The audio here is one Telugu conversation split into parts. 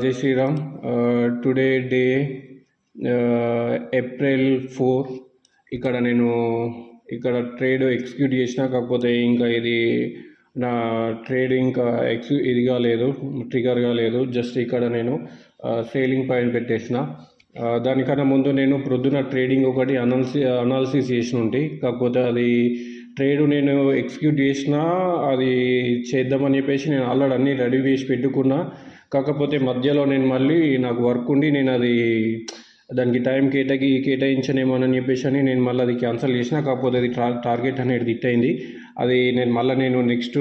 జై శ్రీరామ్. Today day April 4. నేను ఇక్కడ ట్రేడ్ ఎగ్జిక్యూట్ చేసిన, కాకపోతే ఇంకా ఇది నా ట్రేడ్ ఇంకా ఇది కాలేదు, ట్రిగర్ కాలేదు. జస్ట్ ఇక్కడ నేను సేలింగ్ పాయింట్ పెట్టేసిన. దానికన్నా ముందు నేను ప్రొద్దున ట్రేడింగ్ ఒకటి అనాలిసిస్ చేసిన ఉంటే, కాకపోతే అది ట్రేడ్ నేను ఎగ్జిక్యూట్ చేసిన, అది చేద్దామని చెప్పేసి నేను ఆల్రెడీ అన్నీ రెడీ చేసి పెట్టుకున్నా. కాకపోతే మధ్యలో నేను మళ్ళీ నాకు వర్క్ ఉండి నేను అది దానికి టైం కేటాయించనేమోనని చెప్పేసి అని నేను మళ్ళీ అది క్యాన్సిల్ చేసిన. కాకపోతే అది టార్గెట్ అనేది హిట్ అయింది. అది నేను నెక్స్ట్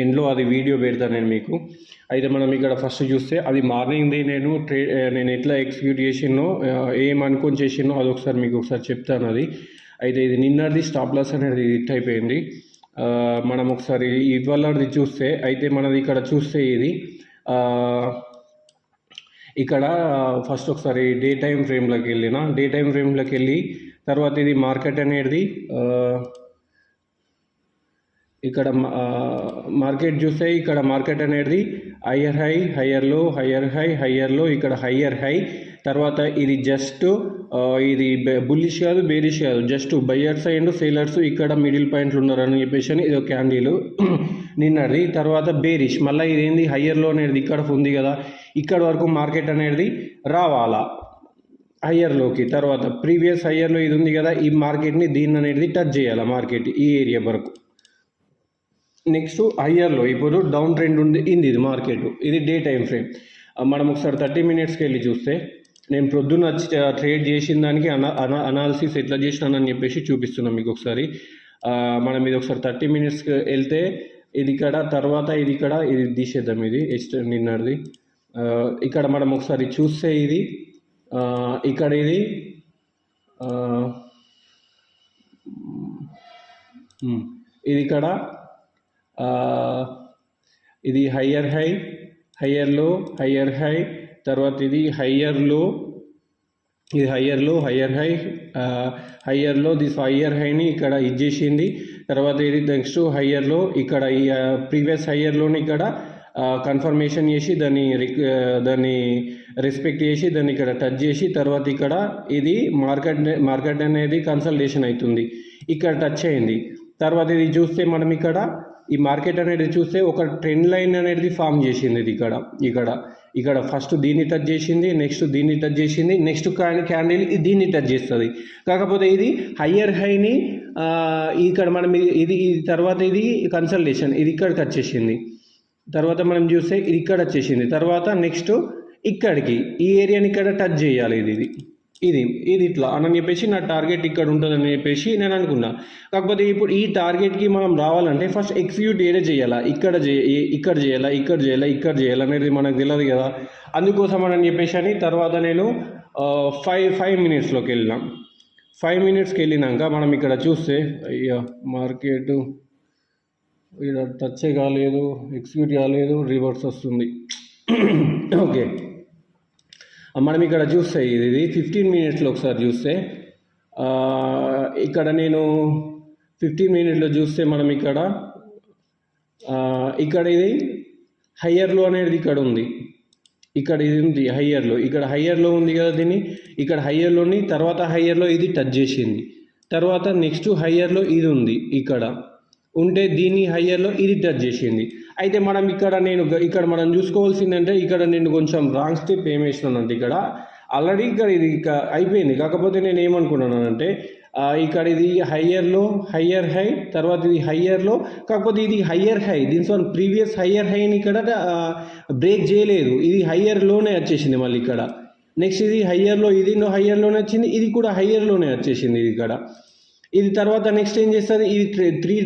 ఎండ్లో అది వీడియో పెడతాను నేను మీకు. అయితే మనం ఇక్కడ ఫస్ట్ చూస్తే అది మార్నింగ్ది నేను ఎట్లా ఎగ్జిక్యూట్ చేసినో, ఏమనుకొని చేసినో అది ఒకసారి మీకు చెప్తాను. అది అయితే ఇది నిన్నది స్టాప్ లాస్ అనేది హిట్ అయిపోయింది. మనం ఒకసారి ఇవాళది చూస్తే, అయితే మనది ఇక్కడ చూస్తే ఇది ఇక్కడ ఫస్ట్ ఒకసారి డే టైం ఫ్రేమ్లోకి వెళ్ళి తర్వాత ఇది మార్కెట్ అనేది ఇక్కడ మార్కెట్ చూస్తే, ఇక్కడ మార్కెట్ అనేది higher high, higher low, higher high, higher లో, ఇక్కడ హయ్యర్ హై. తర్వాత ఇది జస్ట్ ఇది బుల్లిష్ కాదు, బేరిష్ కాదు, జస్ట్ బయ్యర్స్ అండ్ సేలర్స్ ఇక్కడ మిడిల్ పాయింట్లు ఉన్నారని చెప్పేసి అని ఇది ఒక క్యాండిల్ నిన్నది. తర్వాత బేరిష్, మళ్ళీ ఇదేంది హయ్యర్లో అనేది ఇక్కడ ఉంది కదా, ఇక్కడ వరకు మార్కెట్ అనేది రావాలా హయ్యర్లోకి. తర్వాత ప్రీవియస్ హయ్యర్లో ఇది ఉంది కదా, ఈ మార్కెట్ని దీన్ని అనేది టచ్ చేయాలి, మార్కెట్ ఈ ఏరియా వరకు. నెక్స్ట్ హయ్యర్లో ఇప్పుడు డౌన్ ట్రెండ్ ఉంది ఇది మార్కెట్, ఇది డే టైం ఫ్రేమ్. మనం ఒకసారి 30 minutesకి వెళ్ళి చూస్తే, నేను ప్రొద్దున ట్రేడ్ చేసిన దానికి అనాలిసిస్ ఎట్లా చేసినానని చెప్పేసి చూపిస్తున్నాను మీకు ఒకసారి. మనం ఇది ఒకసారి 30 minutesకి వెళ్తే ఇది ఇక్కడ, తర్వాత ఇది ఇక్కడ, ఇది తీసేద్దాం, ఇది నిన్నది. ఇక్కడ మనం ఒకసారి చూస్తే ఇది ఇక్కడ ఇది ఇది ఇక్కడ ఇది higher high, higher low, higher high, తర్వాత ఇది హయ్యర్ లో, ఇది higher low, higher high, higher low, this higher హైని ఇక్కడ ఇచ్చేసింది. తర్వాత ఇది నెక్స్ట్ హయ్యర్ లో, ఇక్కడ ఈ ప్రీవియస్ హయ్యర్లోని ఇక్కడ కన్ఫర్మేషన్ చేసి దాన్ని రెస్పెక్ట్ చేసి దాన్ని ఇక్కడ టచ్ చేసి, తర్వాత ఇక్కడ ఇది మార్కెట్ అనేది కన్సల్టేషన్ అవుతుంది, ఇక్కడ టచ్ అయింది. తర్వాత ఇది చూస్తే మనం ఈ మార్కెట్ అనేది చూస్తే ఒక ట్రెండ్ లైన్ అనేది ఫామ్ చేసింది. ఇది ఇక్కడ ఫస్ట్ దీన్ని టచ్ చేసింది, నెక్స్ట్ దీన్ని టచ్ చేసింది, నెక్స్ట్ క్యాండిల్ దీన్ని టచ్ చేస్తుంది. కాకపోతే ఇది హయ్యర్ హైని ఇక్కడ మనం ఇది తర్వాత ఇది కన్సల్టేషన్ ఇది ఇక్కడ టచ్ చేసింది. తర్వాత మనం చూస్తే ఇది ఇక్కడ వచ్చేసింది. తర్వాత నెక్స్ట్ ఇక్కడికి ఈ ఏరియాని ఇక్కడ టచ్ చేయాలి, ఇది ఇట్లా అని చెప్పేసి నా టార్గెట్ ఇక్కడ ఉంటుందని చెప్పేసి నేను అనుకున్నా. కాకపోతే ఇప్పుడు ఈ టార్గెట్కి మనం రావాలంటే ఫస్ట్ ఎగ్జిక్యూట్ ఏడే చేయాలా, ఇక్కడ చేయాలా అనేది మనకు తెలియదు కదా. అందుకోసం అని చెప్పేసి అని తర్వాత నేను 5 minutesలోకి వెళ్ళినాం. 5 minutesకి వెళ్ళినాక మనం ఇక్కడ చూస్తే, అయ్యా మార్కెట్ ఇక్కడ టచ్ కాలేదు, ఎగ్జిక్యూట్ కాలేదు, రివర్స్ వస్తుంది. ఓకే, మనం ఇక్కడ చూస్తే ఇది 15 minutesలో ఒకసారి చూస్తే, ఇక్కడ నేను 15 minutesలో చూస్తే మనం ఇక్కడ ఇది హయ్యర్లో అనేది ఇక్కడ ఉంది, ఇక్కడ ఇది ఉంది హయ్యర్లో, ఇక్కడ హయ్యర్లో ఉంది కదా, దీన్ని ఇక్కడ హయ్యర్లోని, తర్వాత హయ్యర్లో ఇది టచ్ చేసింది. తర్వాత నెక్స్ట్ హయ్యర్లో ఇది ఉంది, ఇక్కడ ఉంటే దీన్ని హయ్యర్లో ఇది టచ్ చేసింది. అయితే మనం ఇక్కడ మనం చూసుకోవాల్సిందంటే, ఇక్కడ నేను కొంచెం రాంగ్ స్టెప్ ఏం వేసినానంటే, ఇక్కడ ఆల్రెడీ ఇది అయిపోయింది. కాకపోతే నేను ఏమనుకున్నానంటే, ఇక్కడ ఇది హయ్యర్ హై, తర్వాత ఇది హయ్యర్లో, కాకపోతే ఇది హయ్యర్ హై, దీని ప్రీవియస్ హయ్యర్ హైని ఇక్కడ బ్రేక్ చేయలేదు, ఇది హయ్యర్లోనే వచ్చేసింది. మళ్ళీ ఇక్కడ నెక్స్ట్ ఇది హయ్యర్లో, ఇది హయ్యర్లోనే వచ్చింది, ఇది కూడా హయ్యర్లోనే వచ్చేసింది ఇది తర్వాత నెక్స్ట్ ఏం చేస్తుంది, ఇది 3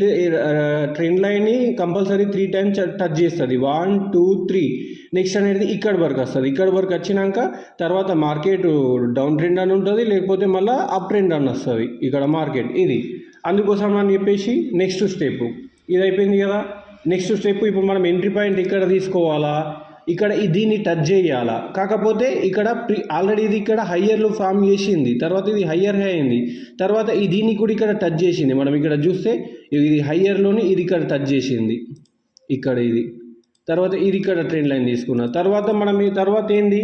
ట్రెండ్ లైన్ని కంపల్సరీ 3 times టచ్ చేస్తుంది, 1 2 3. నెక్స్ట్ అనేది ఇక్కడ వరకు వస్తుంది. ఇక్కడ వరకు వచ్చినాక తర్వాత మార్కెట్ డౌన్ ట్రెండ్ అని ఉంటుంది, లేకపోతే మళ్ళీ అప్ ట్రెండ్ అని వస్తుంది ఇక్కడ మార్కెట్. ఇది అందుకోసం అని చెప్పేసి నెక్స్ట్ స్టెప్ ఇది అయిపోయింది కదా. నెక్స్ట్ స్టెప్ ఇప్పుడు మనం ఎంట్రీ పాయింట్ ఇక్కడ తీసుకోవాలా, ఇక్కడ దీన్ని టచ్ చేయాలా. కాకపోతే ఇక్కడ ఆల్రెడీ ఇది ఇక్కడ హయ్యర్లో ఫామ్ చేసింది, తర్వాత ఇది హయ్యర్ హై అయింది, తర్వాత దీన్ని కూడా ఇక్కడ టచ్ చేసింది. మనం ఇక్కడ చూస్తే ఇది హయ్యర్లోని ఇది ఇక్కడ టచ్ చేసింది, ఇక్కడ ఇది తర్వాత ఇది ఇక్కడ ట్రెండ్ లైన్ తీసుకున్నా. తర్వాత మనం ఈ తర్వాత ఏంది,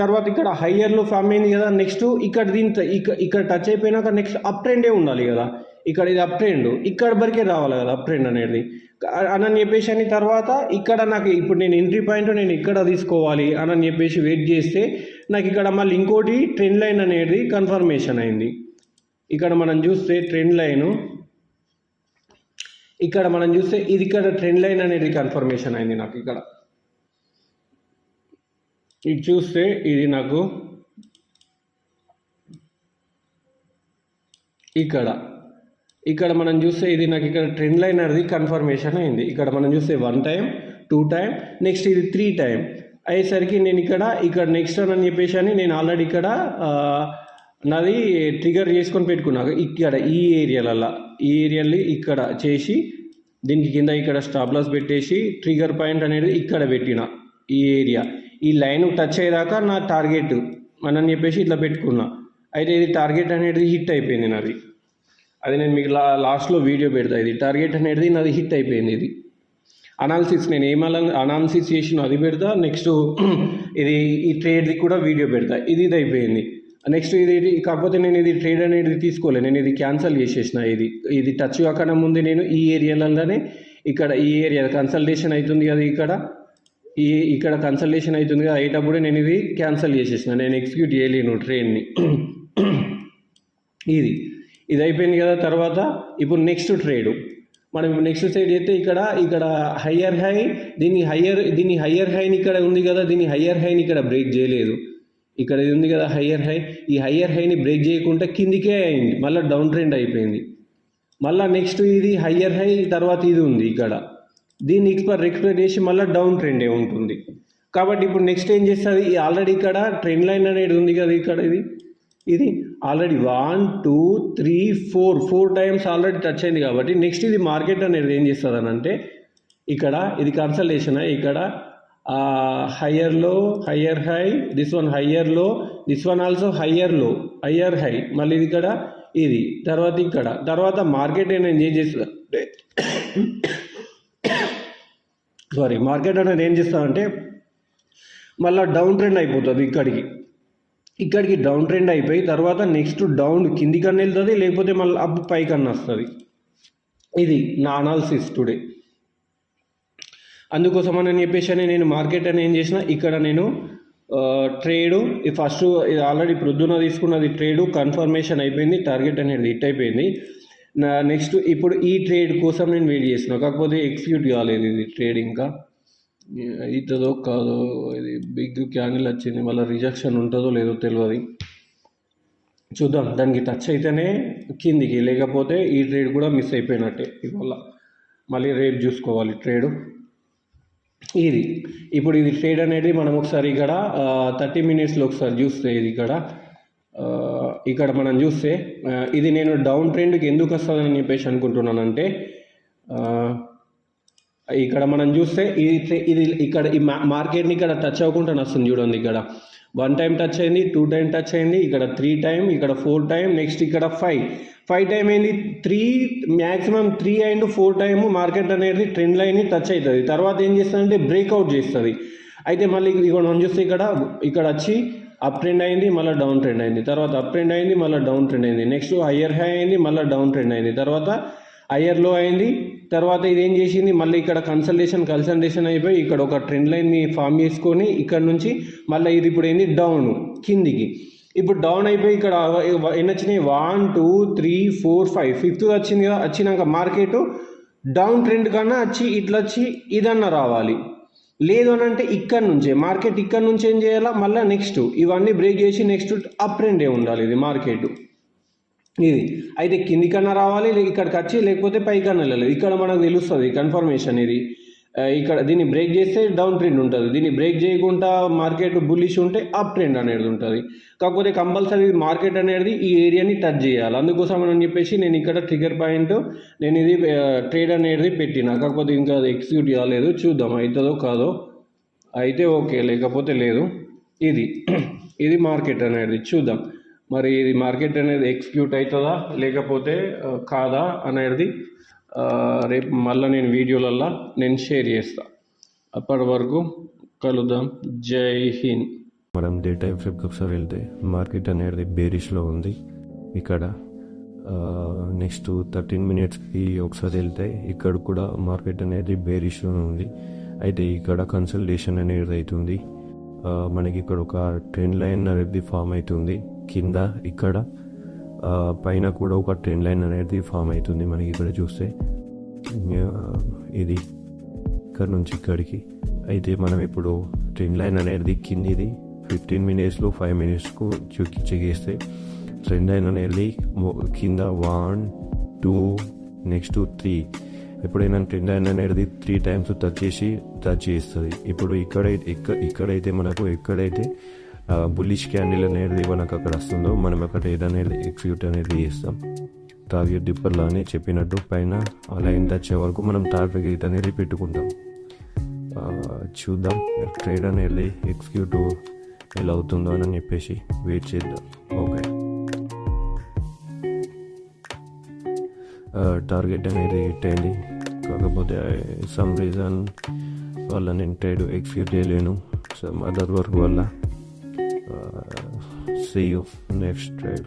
తర్వాత ఇక్కడ హయ్యర్లో ఫామ్ అయింది కదా. నెక్స్ట్ ఇక్కడ దీంతో ఇక్కడ టచ్ అయిపోయినాక నెక్స్ట్ అప్ ట్రెండే ఉండాలి కదా. ఇక్కడ ఇది అప్ ట్రెండ్, ఇక్కడ వరకే రావాలి కదా అప్ ట్రెండ్ అనేది అని చెప్పేసి అని. తర్వాత ఇక్కడ నాకు ఇప్పుడు నేను ఎంట్రీ పాయింట్ నేను ఇక్కడ తీసుకోవాలి అని చెప్పేసి వెయిట్ చేస్తే నాకు ఇక్కడ మళ్ళీ ఇంకోటి ట్రెండ్ లైన్ అనేది కన్ఫర్మేషన్ అయింది. ఇక్కడ మనం చూస్తే ట్రెండ్ లైను, ఇక్కడ మనం చూస్తే ఇది ఇక్కడ ట్రెండ్ లైన్ అనేది కన్ఫర్మేషన్ అయింది నాకు. ఇక్కడ ఇది చూస్తే ఇది నాకు ఇక్కడ మనం చూస్తే ఇది నాకు ఇక్కడ ట్రెండ్ లైన్ అనేది కన్ఫర్మేషన్ అయింది. ఇక్కడ మనం చూస్తే 1 టైం 2 టైం నెక్స్ట్ ఇది 3 టైం అయ్యేసరికి నేను ఇక్కడ నెక్స్ట్ అని చెప్పేసి అని నేను ఆల్రెడీ ఇక్కడ నాది ట్రిగర్ చేసుకొని పెట్టుకున్నాను. ఇక్కడ ఈ ఏరియాలో ఇక్కడ చేసి దీనికి కింద ఇక్కడ స్టాప్ లాస్ పెట్టేసి ట్రిగర్ పాయింట్ అనేది ఇక్కడ పెట్టిన ఈ ఏరియా, ఈ లైన్ టచ్ అయ్యేదాకా నా టార్గెట్ అని చెప్పేసి ఇట్లా పెట్టుకున్నా. అయితే ఇది టార్గెట్ అనేది హిట్ అయిపోయింది నాది. అది నేను మీకు లాస్ట్లో వీడియో పెడతా. ఇది టార్గెట్ అనేది నాది హిట్ అయిపోయింది. ఇది అనాలిసిస్ నేను అనాలిసిస్ చేసిన అది పెడతా. నెక్స్ట్ ఇది ఈ ట్రేడ్ది కూడా వీడియో పెడతా. ఇది అయిపోయింది. నెక్స్ట్ ఇది కాకపోతే నేను ఇది ట్రేడ్ అనేది తీసుకోలేదు, నేను ఇది క్యాన్సిల్ చేసేసిన. ఇది టచ్ కాకుండా ముందు నేను ఈ ఏరియాలలోనే ఇక్కడ ఈ ఏరియా కన్సల్టేషన్ అవుతుంది కదా, ఇక్కడ కన్సల్టేషన్ అవుతుంది కదా అయ్యేటప్పుడు నేను ఇది క్యాన్సిల్ చేసేసిన. నేను ఎగ్జిక్యూట్ చేయలేను ట్రేడ్ని. ఇది అయిపోయింది కదా. తర్వాత ఇప్పుడు నెక్స్ట్ ట్రేడ్ మనం నెక్స్ట్ ట్రేడ్ చేస్తే ఇక్కడ హయ్యర్ హై, దీని హయ్యర్ హైని ఇక్కడ ఉంది కదా, దీని హయ్యర్ హైని ఇక్కడ బ్రేక్ చేయలేదు. ఇక్కడ ఇది ఉంది కదా హయ్యర్ హై, ఈ హయ్యర్ హైని బ్రేక్ చేయకుండా కిందికే అయింది, మళ్ళీ డౌన్ ట్రెండ్ అయిపోయింది. మళ్ళీ నెక్స్ట్ ఇది హయ్యర్ హై, తర్వాత ఇది ఉంది ఇక్కడ, దీన్ని ఎక్స్పెక్ట్ చేసి మళ్ళీ డౌన్ ట్రెండే ఉంటుంది. కాబట్టి ఇప్పుడు నెక్స్ట్ ఏం చేస్తుంది, ఆల్రెడీ ఇక్కడ ట్రెండ్ లైన్ అనేది ఉంది కదా, ఇక్కడ ఇది ఆల్రెడీ 1 2 3 4 టైమ్స్ ఆల్రెడీ టచ్ అయింది. కాబట్టి నెక్స్ట్ ఇది మార్కెట్ అనేది ఏం చేస్తుంది అని అంటే ఇక్కడ ఇది కన్సల్టేషన్, ఇక్కడ higher low higher high, this one higher low, this one also higher low higher high, మళ్ళీ ఇది ఇక్కడ ఇది తర్వాత మార్కెట్ అనేది ఏం చేస్తుంది మార్కెట్ అనేది ఏం చేస్తుందంటే మళ్ళీ డౌన్ ట్రెండ్ అయిపోతుంది. ఇక్కడికి డౌన్ ట్రెండ్ అయిపోయి తర్వాత నెక్స్ట్ డౌన్ కిందికన్నా వెళ్తుంది, లేకపోతే మళ్ళీ అప్ పైకన్నా వస్తుంది. ఇది నా అనాలిసిస్ టుడే. అందుకోసమని చెప్పేసి నేను మార్కెట్ అని ఏం చేసిన, ఇక్కడ నేను ట్రేడు ఫస్ట్ ఆల్రెడీ ప్రొద్దున తీసుకున్నది ట్రేడు కన్ఫర్మేషన్ అయిపోయింది, టార్గెట్ అనేది హిట్ అయిపోయింది. నెక్స్ట్ ఇప్పుడు ఈ ట్రేడ్ కోసం నేను వెయిట్ చేసిన, కాకపోతే ఎగ్జిక్యూట్ కాలేదు ఇది ట్రేడ్. ఇంకా అవుతుందో కాదో, ఇది బిగ్ క్యాండిల్ వచ్చింది, మళ్ళీ రిజెక్షన్ ఉంటుందో లేదో తెలియదు, చూద్దాం. దానికి టచ్ అయితేనే కిందికి, లేకపోతే ఈ ట్రేడ్ కూడా మిస్ అయిపోయినట్టే. ఇవాళ మళ్ళీ రేపు చూసుకోవాలి ట్రేడు. ఇప్పుడు ఇది ట్రేడ్ అనేది మనం ఒకసారి ఇక్కడ 30 మినిట్స్లో ఒకసారి చూస్తే ఇది ఇక్కడ మనం చూస్తే ఇది నేను డౌన్ ట్రెండ్కి ఎందుకు వస్తుందని చెప్పేసి అనుకుంటున్నానంటే ఇక్కడ మనం చూస్తే ఇది ఇక్కడ ఈ మార్కెట్ని ఇక్కడ టచ్ అవ్వకుండా వస్తుంది చూడండి. ఇక్కడ 1 టైం టచ్ అయింది, 2 టైం టచ్ అయింది, ఇక్కడ 3 టైం, ఇక్కడ 4 టైం, నెక్స్ట్ ఇక్కడ 5 టైం అయింది. 3 మ్యాక్సిమం 3 అండ్ 4 టైము మార్కెట్ అనేది ట్రెండ్ లైన్ని టచ్ అవుతుంది. తర్వాత ఏం చేస్తుందంటే బ్రేక్అవుట్ చేస్తుంది. అయితే మళ్ళీ ఇక్కడ మనం చూస్తే ఇక్కడ వచ్చి అప్ ట్రెండ్ అయింది, మళ్ళీ డౌన్ ట్రెండ్ అయింది, తర్వాత అప్ ట్రెండ్ అయింది, మళ్ళీ డౌన్ ట్రెండ్ అయింది, నెక్స్ట్ హయ్యర్ హై అయింది, మళ్ళీ డౌన్ ట్రెండ్ అయింది, తర్వాత హయ్యర్ లో అయింది. తర్వాత ఇది ఏం చేసింది, మళ్ళీ ఇక్కడ కన్సల్టేషన్ అయిపోయి ఇక్కడ ఒక ట్రెండ్ లైన్ని ఫామ్ చేసుకొని ఇక్కడ నుంచి మళ్ళీ ఇది ఇప్పుడు ఏంది డౌన్ కిందికి. ఇప్పుడు డౌన్ అయిపోయి ఇక్కడ ఎన్ని వచ్చినాయి, 1 2 3 4 5 5th వచ్చింది కదా. వచ్చినాక మార్కెట్ డౌన్ ట్రెండ్ కన్నా ఇట్లా వచ్చి ఇదన్నా రావాలి. లేదు అని అంటే మార్కెట్ ఇక్కడ నుంచి ఏం చేయాలా, మళ్ళీ నెక్స్ట్ ఇవన్నీ బ్రేక్ చేసి నెక్స్ట్ అప్ ట్రెండే ఉండాలి ఇది మార్కెట్. అయితే కిందికన్నా రావాలి, ఇక్కడికి వచ్చి, లేకపోతే పైకన్నా వెళ్ళాలి. ఇక్కడ మనకు తెలుస్తుంది కన్ఫర్మేషన్. ఇక్కడ దీన్ని బ్రేక్ చేస్తే డౌన్ ట్రెండ్ ఉంటుంది, దీన్ని బ్రేక్ చేయకుండా మార్కెట్ బుల్లిష్ ఉంటే అప్ ట్రెండ్ అనేది ఉంటుంది. కాకపోతే కంపల్సరీ మార్కెట్ అనేది ఈ ఏరియాని టచ్ చేయాలి. అందుకోసం అని చెప్పేసి నేను ఇక్కడ ట్రిగర్ పాయింట్ నేను ఇది ట్రేడ్ అనేది పెట్టిన, కాకపోతే ఇంకా అది ఎగ్జిక్యూట్ కాలేదు. చూద్దాం అవుతుందో కాదో, అయితే ఓకే, లేకపోతే లేదు. ఇది మార్కెట్ అనేది చూద్దాం. మరి ఇది మార్కెట్ అనేది ఎగ్జిక్యూట్ అవుతుందా లేకపోతే కాదా అనేది రేపు మళ్ళీ నేను వీడియోలల్లో షేర్ చేస్తాను. అప్పటి వరకు కలుద్దాం. జై హింద్. మనం డే టైం ఫ్లిప్కి ఒకసారి వెళ్తే మార్కెట్ అనేది బేరిష్లో ఉంది. ఇక్కడ నెక్స్ట్ 13 మినిట్స్కి ఒకసారి వెళ్తే ఇక్కడ కూడా మార్కెట్ అనేది బేరిష్లో ఉంది. అయితే ఇక్కడ కన్సల్టేషన్ అనేది అవుతుంది. మనకి ఇక్కడ ఒక ట్రెండ్ లైన్ అనేది ఫామ్ అవుతుంది. కింద ఇక్కడ పైన కూడా ఒక ట్రెండ్ లైన్ అనేది ఫామ్ అవుతుంది. మనకి ఇక్కడ చూస్తే ఇది ఇక్కడ నుంచి ఇక్కడికి. అయితే మనం ఇప్పుడు ట్రెండ్ లైన్ అనేది కిందిది 15 మినిట్స్లో 5 మినిట్స్కు చెక్కిస్తే ట్రెండ్ లైన్ అనేది కింద 1 2 నెక్స్ట్ 3. ఎప్పుడైనా ట్రెండ్ లైన్ అనేది 3 టైమ్స్ టచ్ చేస్తుంది. ఇప్పుడు ఇక్కడైతే మనకు ఎక్కడైతే బుల్లిష్ క్యాండిల్ అనేది మనకు అక్కడ వస్తుందో మనం అక్కడ ఏదనేది ఎగ్జిక్యూట్ అనేది చేస్తాం. టార్గెట్ డిప్పర్లో అని చెప్పినట్టు పైన ఆ లైన్ టచ్ వరకు మనం టార్గెట్ అనేది పెట్టుకుంటాం. చూద్దాం ట్రేడ్ అనేది ఎగ్జిక్యూట్ ఎలా అవుతుందో అని చెప్పేసి వెయిట్ చేద్దాం. ఓకే, టార్గెట్ అనేది హిట్ అయింది. కాకపోతే సమ్ రీజన్ వల్ల నేను ట్రేడ్ ఎగ్జిక్యూట్ చేయలేను. సమ్ అదర్ వర్క్ వల్ల. See you next trade.